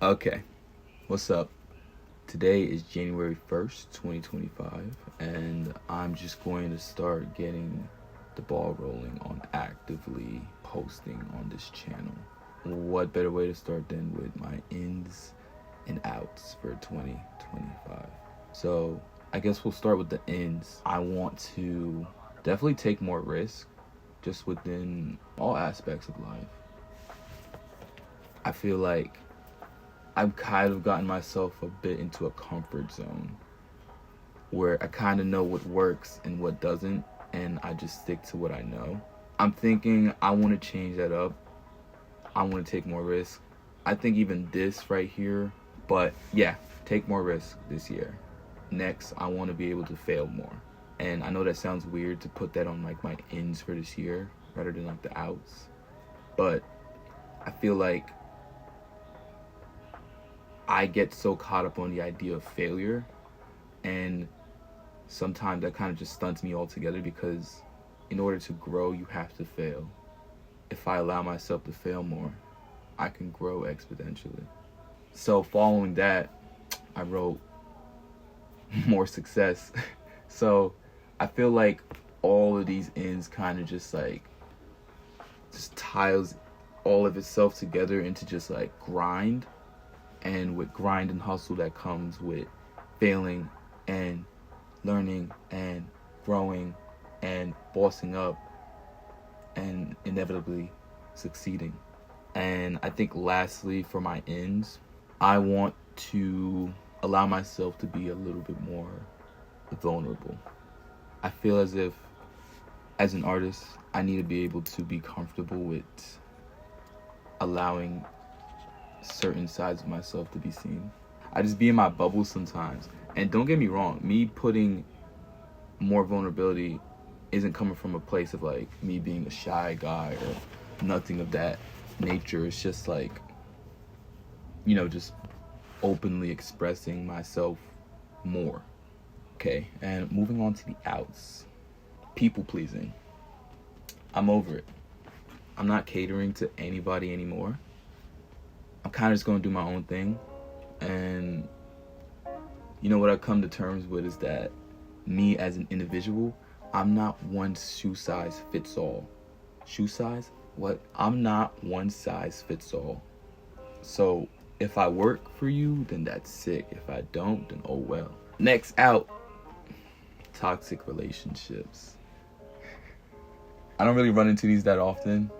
Okay, what's up? Today is January 1st, 2025, and I'm just going to start getting the ball rolling on actively posting on this channel. What better way to start than with my ins and outs for 2025? So, I guess we'll start with the ins. I want to definitely take more risk just within all aspects of life. I feel like I've kind of gotten myself a bit into a comfort zone where I kind of know what works and what doesn't, and I just stick to what I know. I'm thinking I want to change that up. I want to take more risk. I think even this right here, but yeah, take more risk this year. Next, I want to be able to fail more. And I know that sounds weird to put that on like my ins for this year rather than like the outs, but I feel like I get so caught up on the idea of failure, and sometimes that kind of just stunts me altogether because in order to grow, you have to fail. If I allow myself to fail more, I can grow exponentially. So following that, I wrote more success. So I feel like all of these ends kind of just tiles all of itself together into just like grind. And with grind and hustle, that comes with failing and learning and growing and bossing up and inevitably succeeding. And I think lastly, for my ends, I want to allow myself to be a little bit more vulnerable. I feel as if, as an artist, I need to be able to be comfortable with allowing certain sides of myself to be seen. I just be in my bubble sometimes. And don't get me wrong, me putting more vulnerability isn't coming from a place of like me being a shy guy or nothing of that nature. It's just like, just openly expressing myself more. Okay, and moving on to the outs. People pleasing. I'm over it. I'm not catering to anybody anymore. I'm kind of just going to do my own thing. And what I've come to terms with is that me as an individual, I'm not one shoe size fits all. Shoe size? What? I'm not one size fits all. So if I work for you, then that's sick. If I don't, then oh well. Next out, toxic relationships. I don't really run into these that often,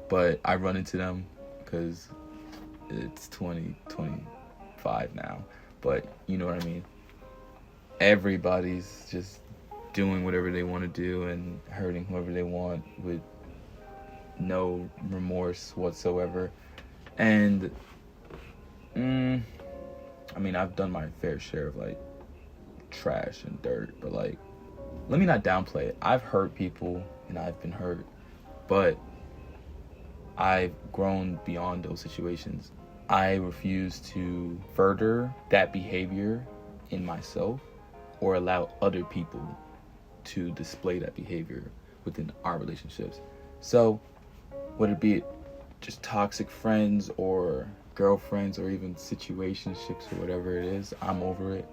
but I run into them because it's 2025 now, but you know what I mean. Everybody's just doing whatever they want to do and hurting whoever they want with no remorse whatsoever. And I've done my fair share of like trash and dirt, but like, let me not downplay it. I've hurt people and I've been hurt, but I've grown beyond those situations. I refuse to further that behavior in myself or allow other people to display that behavior within our relationships. So, whether it be just toxic friends or girlfriends or even situationships or whatever it is, I'm over it.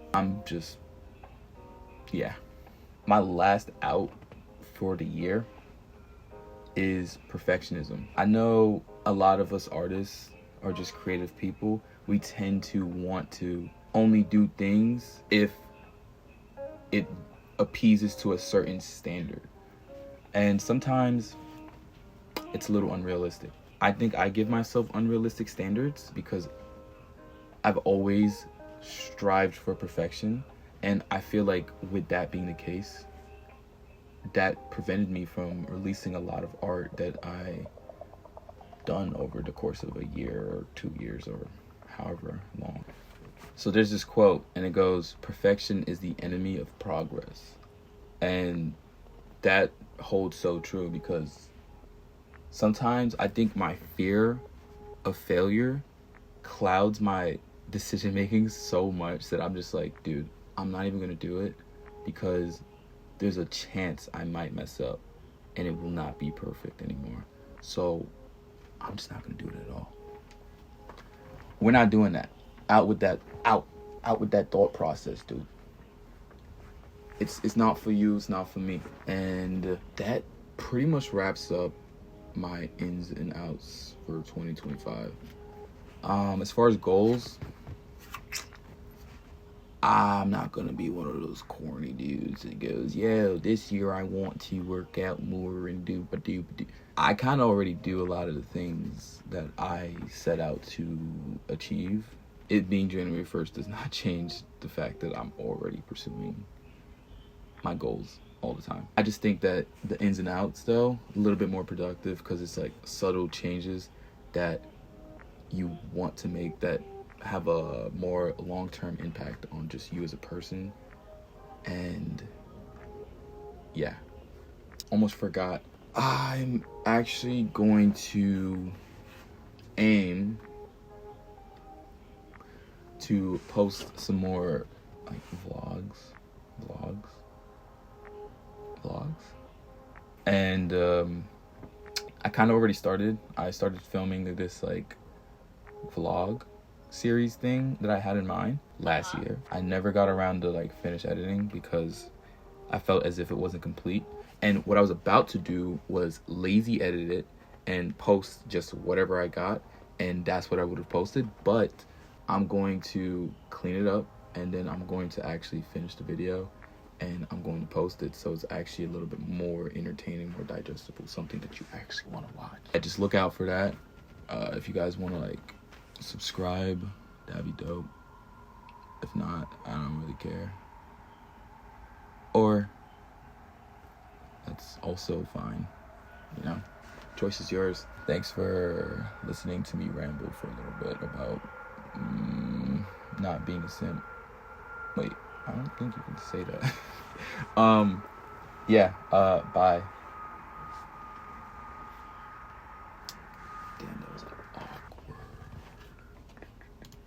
My last out for the year is perfectionism. I know a lot of us artists or just creative people, we tend to want to only do things if it appeases to a certain standard. And sometimes it's a little unrealistic. I think I give myself unrealistic standards because I've always strived for perfection. And I feel like with that being the case, that prevented me from releasing a lot of art that I done over the course of a year or 2 years or however long. So there's this quote and it goes, "Perfection is the enemy of progress." And that holds so true because sometimes I think my fear of failure clouds my decision making so much that I'm just like, dude, I'm not even gonna do it because there's a chance I might mess up and it will not be perfect anymore. So I'm just not gonna do it at all. We're not doing that. Out with that thought process, dude. It's not for you, it's not for me. And that pretty much wraps up my ins and outs for 2025. As far as goals, I'm not gonna be one of those corny dudes that goes, yo, this year I want to work out more and do. I kind of already do a lot of the things that I set out to achieve. It being January 1st does not change the fact that I'm already pursuing my goals all the time. I just think that the ins and outs, though, a little bit more productive because it's like subtle changes that you want to make that have a more long-term impact on just you as a person. And yeah, almost forgot. I'm actually going to aim to post some more like vlogs. And I kind of already started. I started filming this like vlog series thing that I had in mind last year. I never got around to like finish editing because I felt as if it wasn't complete. And what I was about to do was lazy edit it and post just whatever I got, and that's what I would have posted. But I'm going to clean it up, and then I'm going to actually finish the video, and I'm going to post it so it's actually a little bit more entertaining, more digestible, something that you actually want to watch. Yeah, just look out for that. If you guys want to like subscribe, that'd be dope. If not, I don't really care. Or that's also fine, you know, choice is yours. Thanks for listening to me ramble for a little bit about not being a simp. Wait, I don't think you can say that. Bye.